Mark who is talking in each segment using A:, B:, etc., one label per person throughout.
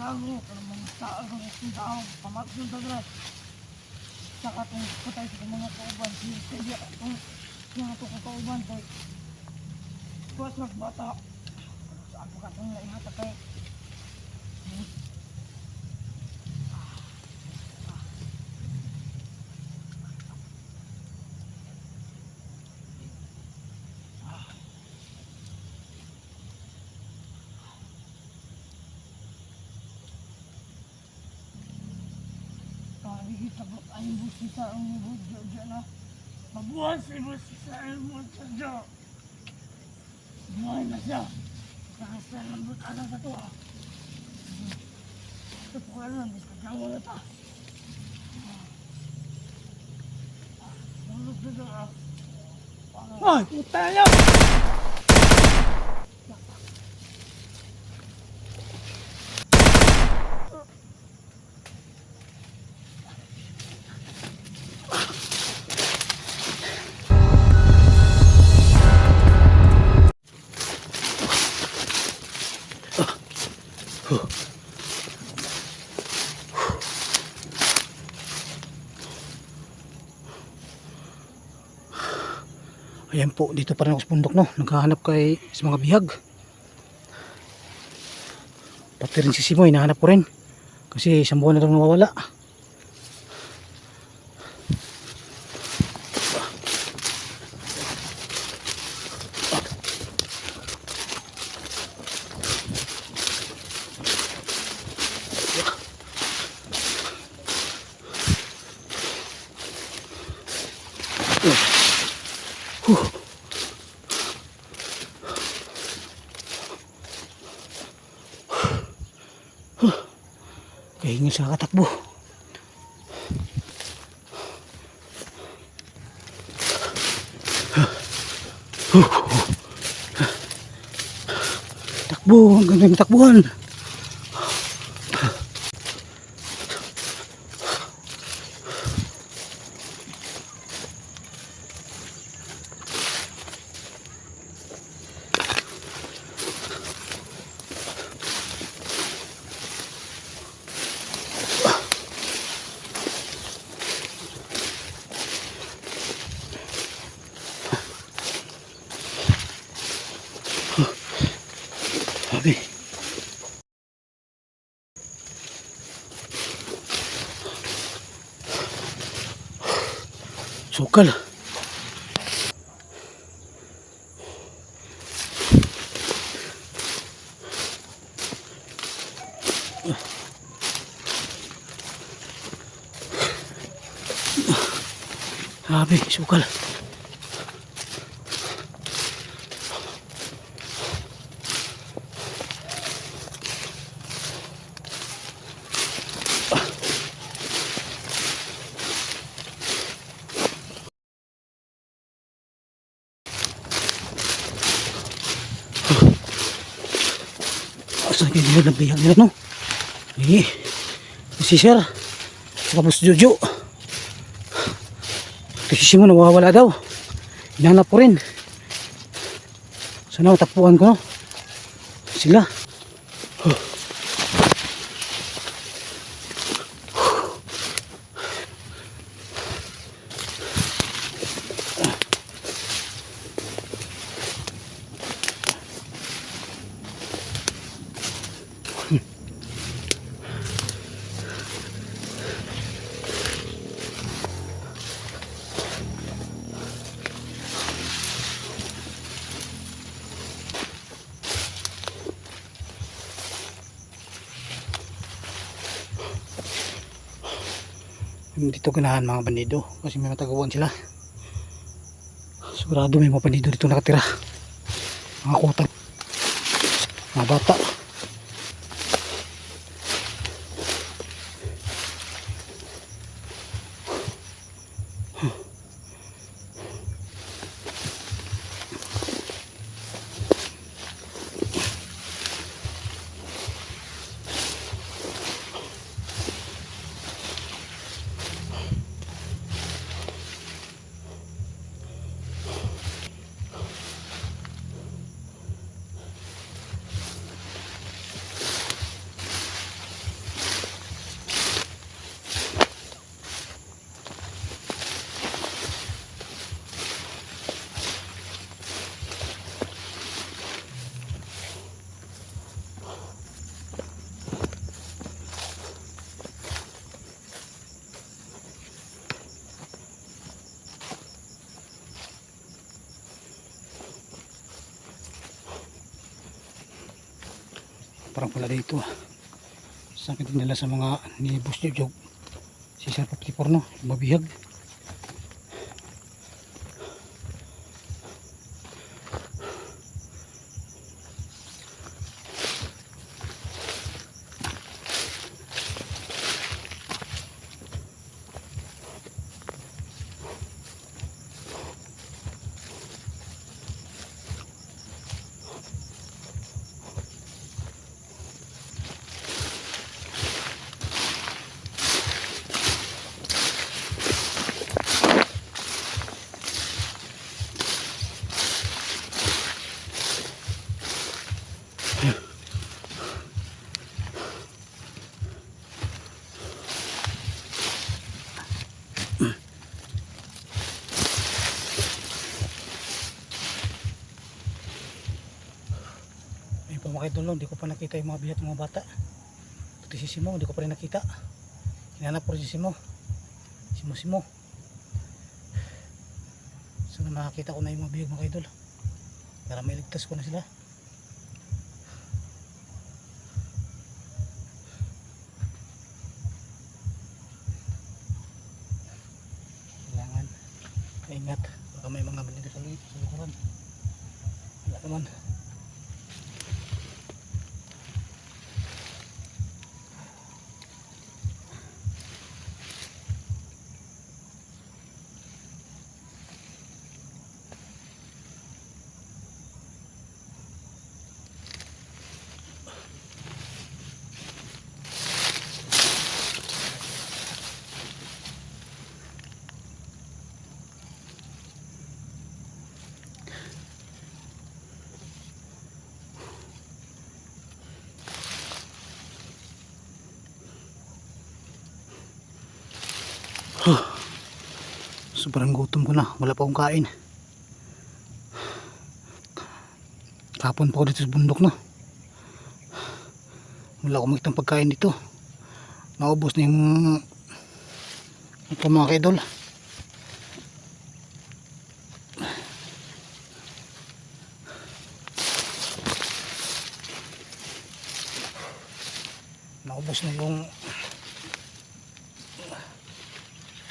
A: tago ka naman tao ng tao pamatsun ta dra saka itong patay sa mga kauban kaya itong kauban kay kuwas magbata saan pa ka itong naihata kay ay busisa ang budyo dyan na mabuhay si busisa ang budyo dyan buhay na siya nakasa lambot ala sa to ito po ka lang bisa jawa na ta mulog na dyan ay puta niya
B: Ayan po, dito pa rin ako sa bundok, no? Naghahanap kay sa mga bihag. Pati rin si Simoy, nahanap ko rin. Kasi isang buwan na itong nawawala. Kahingi sa katakbo. Takbo, ang ganda ng takbuhan. Sabi. Sukal. Sabi, sukal. Saan kayo nila nabihag nila, no? Eh, si Sir tapos Jojo kasi mo nawawala daw. Hinanap ko rin. Sana matakpuan ko, no? Sila. Dito ganahan mga bandido kasi may matagawan sila. Sigurado may mga bandido dito nakatira, mga kutang, mga bata. parang pala dito. Sakit din nila sa mga ni Boss Jojo. Si Sir 54 no, mabihag. Ayun po mga idol, hindi ko pa nakita yung mga bihat ng mga bata. Pati si Simo, hindi ko pa rin nakita. Hinanap ko rin si Simo. Simo. So na makakita ko na yung mga bihag mga idol. Para mailigtas ko na sila. Kailangan maingat. Baka may mga bandido sa likuran. Wala naman. Sobrang gutom ko na, wala pa akong kain. Kapon pa ako dito sa bundok no. Wala akong makitang pagkain dito. Naubos na yung ito mga kaidol. Naubos na yung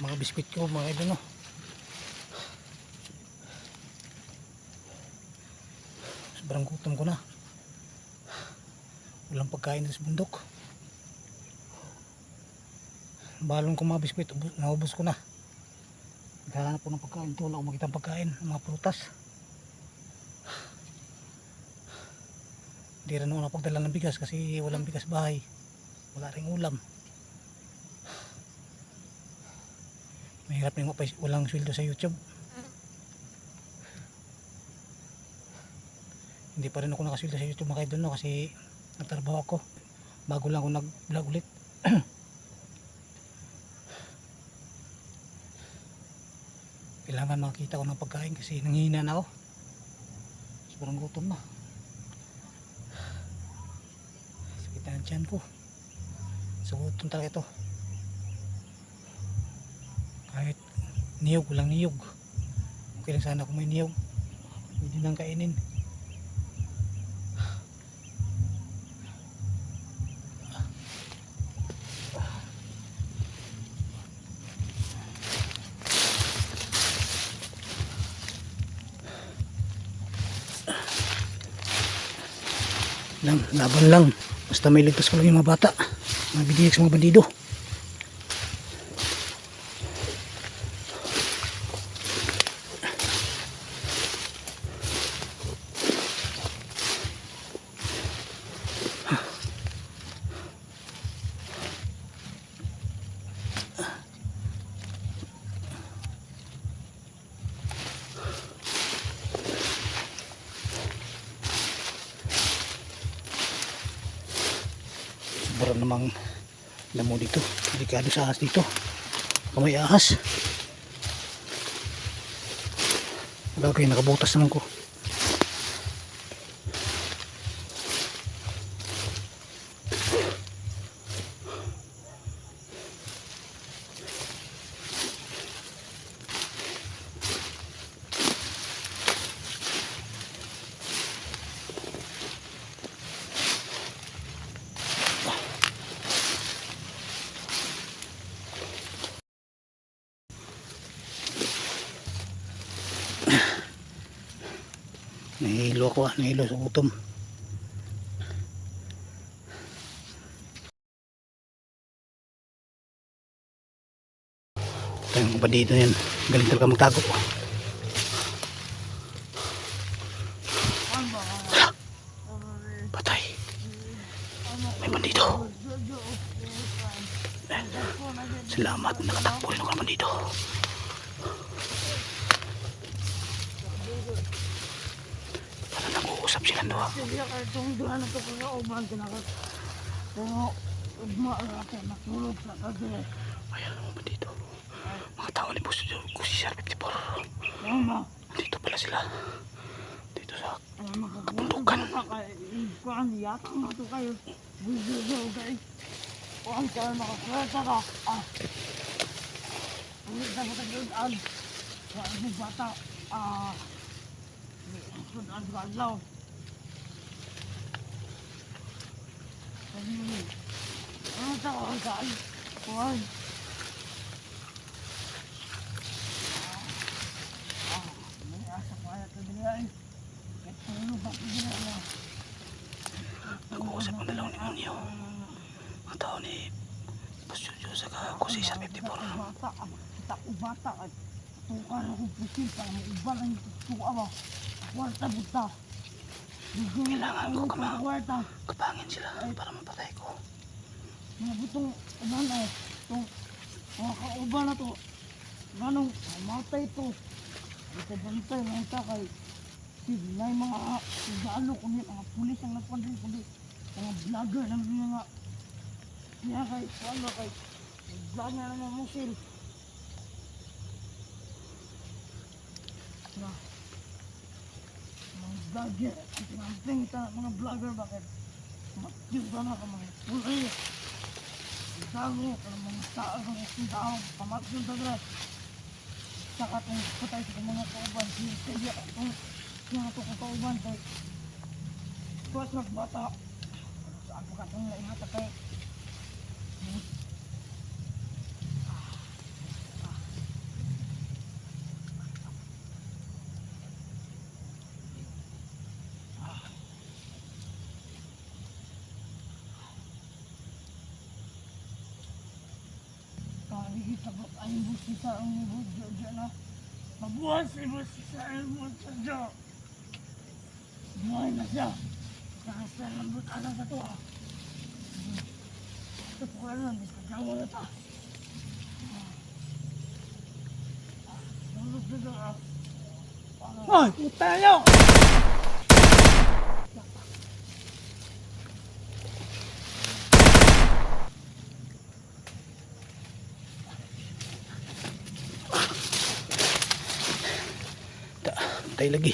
B: mga biskwit ko mga kaidol no. Sobrang gutom ko na. Walang pagkain sa bundok. Balon ko mga biskwit, naubos ko na. Naghahanap ko ng pagkain. Ito wala akong makitang pagkain, mga prutas. Hindi rin ako napagdala ng bigas kasi walang bigas bahay. Wala ring ulam. Mahirap na yung walang sweldo sa YouTube. Hindi pa rin ako nakasweldo sa YouTube mga kaidol no, kasi nagtrabaho ako. Bago lang ako nag-vlog ulit. Kailangan makita ko ng pagkain kasi nanghihina na ako. Sobrang gutom na. Sakit na ang tiyan ko. So gutom talaga ito. Kahit niyog, walang niyog. Okay lang sana kung may niyog. Pwede nang kainin. Laban lang, basta may ligtas ko lang yung mga bata, mga bidiyak sa mga bandido. Sobra namang lamo dito, delikado sa ahas dito. Kamay ahas. Bagay, nakabutas naman ko. Nahihilo ako, nahihilo sa gutom. Ito yung bandito yan, galing talaga magtago.
A: Ano ba?
B: Patay, may bandito. Salamat, nakatakbo rin ako naman dito. Parang nag-uusap silang doon.
A: Sige, itong doon na ito ko na uban kinakat. Pero, ugmaara ako natulog sa tabi.
B: Ayan, mga bandito. Mga tao ni Boss Kusi Sir 54.
A: Ano ba?
B: Dito pala sila. Dito sa
A: Bundukan. Kuan yata nga ito kayo. Buzo guys. Kuan kayo makakweta ka. Ang nagdagdag-dagdag. Kuan yung bata. Sudan ko adlaw. Ano ito ko saan? Kuan. May asa ko ayaw ito din. Ano ba ito?
B: nag-uusap ang dalawang demonyo. Mga tao ni Boss Jojo sa Kusi Sir 54.
A: Bata, kita ko bata at tukar ako pusil para maubal ang tuwa ba. Kwarta buta.
B: Kailangan ko
A: kwarta.
B: kapangin sila para mapatay ko.
A: Mga butong uban eh. Itong mga kauban na to. Ganong matay to. Ito bantay ng takay. Sige na yung mga galo ko niya. Mga pulis ang napandin kundi. Mga vlogger ng mga kaya kay wala kay vlog na naman musil. Na mga vlogger ang pinamping mga vlogger bakit magkiba na ka mga pulis gago ka mga tao ng tao pamatsun tagad saka itong patay sa mga kauban kaya itong mga kauban kay kuwas magbata saan po ka itong naihata kay Tabok ang busi sa ang budyo dyan na mabuhay si busi sa ang budyo dyan. Buhay na siya. Nakasal ng butala sa to ah. Ito po ka lang, di sa jawa na ta. Tulog na doon ah. Ay, puta nyo!
B: Patay lagi.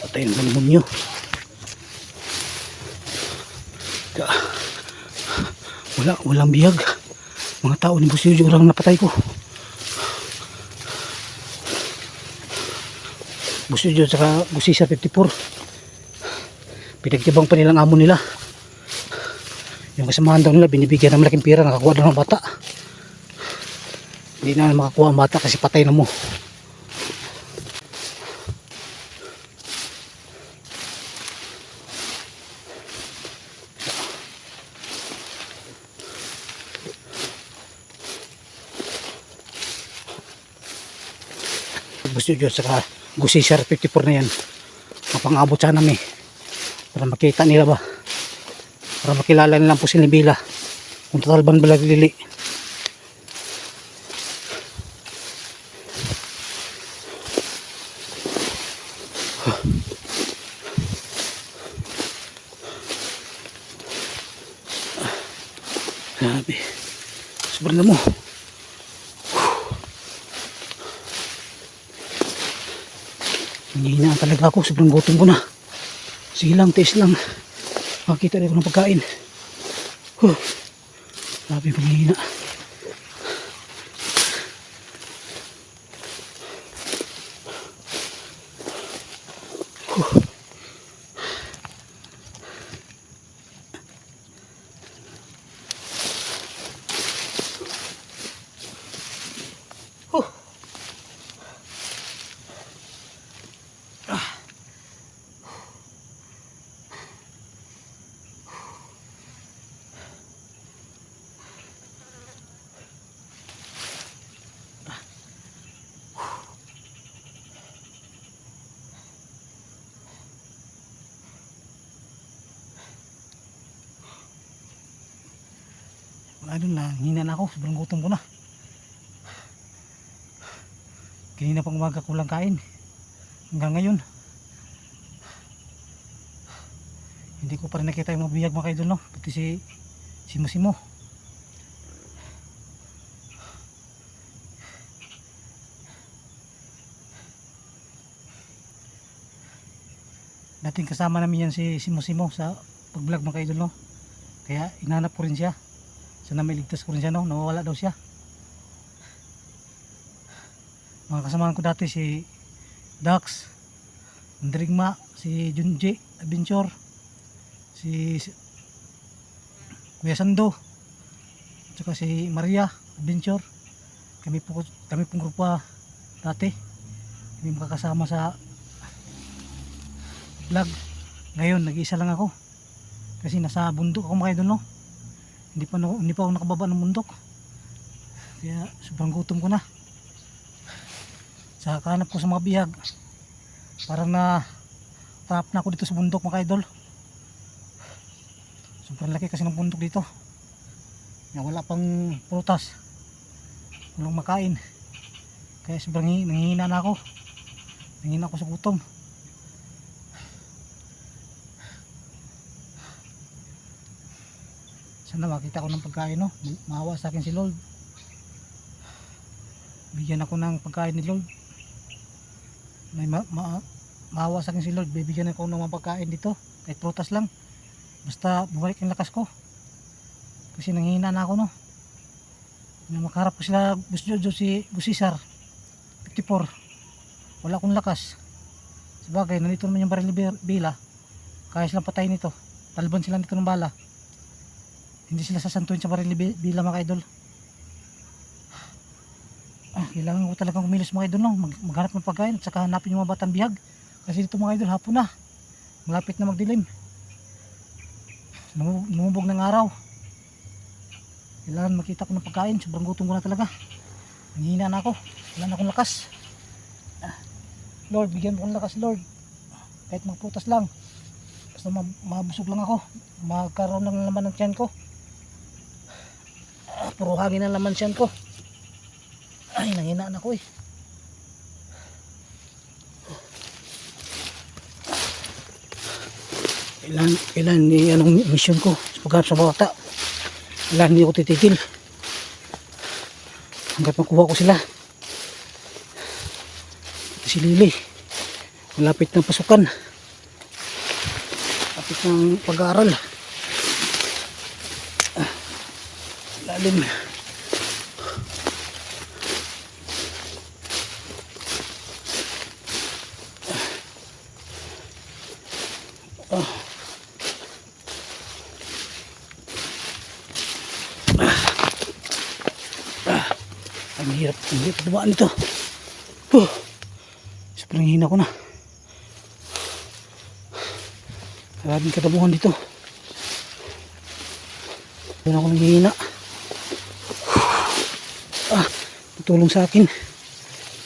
B: Patay ng demonyo. Walang biyag. Mga tao ni Boss Jojo lang napatay ko. Boss Jojo saka Kusi Sir 54. Pinagtibang pa nilang amo nila. Yung kasamahan daw nila binibigyan ng malaking pera, nakakuha daw ng bata. Hindi na makakuha ang bata kasi patay na mo. Gusto nyo saka Kusi Sir 54 na yan, mapang-abot sana namin para makita nila ba, para makilala nilang po sila bila kung total ban ba lili. Grabe, sobrang mo. Hinihinaan talaga ako, sobrang gutom ko na. Sige lang, taste lang. Makakita rin ako ng pagkain. Grabe panghihina. idol na hina na ako, sobrang gutom ko na. Kanina pang umaga kulang kain. Hanggang ngayon. Hindi ko pa rin nakita yung mga bihag mga idol, no? Pati si Simo-Simo. Dating kasama namin yan si Simo-Simo sa pag-vlog mga idol, no? Kaya inanap ko rin siya. Sana may ligtas ko rin siya, no? Nawawala daw siya. Mga kasamahan ko dati si Dax, Andrigma, si Junji Adventure, si Kuya Sando, tsaka si Maria Adventure. Kami pong grupo dati. Kami makakasama sa vlog. Ngayon nag-iisa lang ako kasi nasa bundok ako mga idol, no? Hindi pa ako nakababa ng bundok, kaya sobrang gutom ko na. Sa kahanap ko sa mga bihag, parang trap na ako dito sa bundok mga idol. Sobrang laki kasi ng bundok dito, wala pang prutas, walang makain, kaya sobrang nanghihina na ako. Nanghihina ako sa gutom. Sana makita ko ng pagkain, no? Maawa sa akin si Lord, bigyan ako ng pagkain ni Lord. May maawa sa akin si Lord, bibigyan ako ng mga pagkain dito, kahit prutas lang, basta bumalik ang lakas ko. Kasi nanghihina na ako, no? Makaharap ko sila si Gusisar 54, wala akong lakas. Sabagay, nandito naman yung baril ni Bila, kaya silang patayin ito, talban sila dito ng bala. Hindi sila sasantuin sa baril ni Bila mga idol. Kailangan ko talagang kumilos mga idol, no? Maghanap ng pagkain at saka hanapin yung mga batang bihag. Kasi dito mga idol, hapon na, malapit na magdilim, lumubog ng araw. Kailangan makita ko ng pagkain. Sobrang gutom ko na talaga, nanghihina na ako, wala na akong lakas. Lord, bigyan mo akong lakas Lord, kahit mga putas lang, basta mabusog lang ako, magkaroon ng laman ng tiyan ko. Puro hangin ang laman tiyan ko. Ay, nanghina na ako eh. Kailan ni anong mission ko sa paghanap sa bata. Kailan hindi ako titigil hanggat makuha ko sila. Si Lily, malapit ng pasukan, malapit ng pag-aaral. Lalim. Ang hirap dumaan nito. Sobrang hina ko na. Maraming katabuhan dito. Doon ako nanghihina. Tutulong sa akin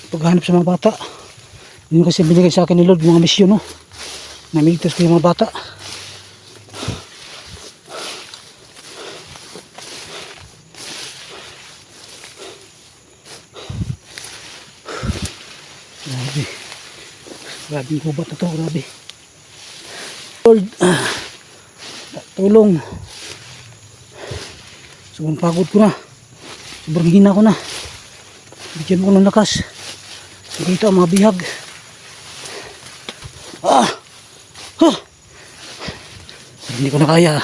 B: paghanap sa mga bata. Yun kasi binigay sa akin ni Lord, mga misyon, no? Namigtas ko yung mga bata. Grabe yung hubat na to, grabe. Lord, tulong. Sobrang pagod ko na, sobrang hina ko na. Bigyan mo ko ng lakas. Dito ang mga bihag. Hindi ko na kaya.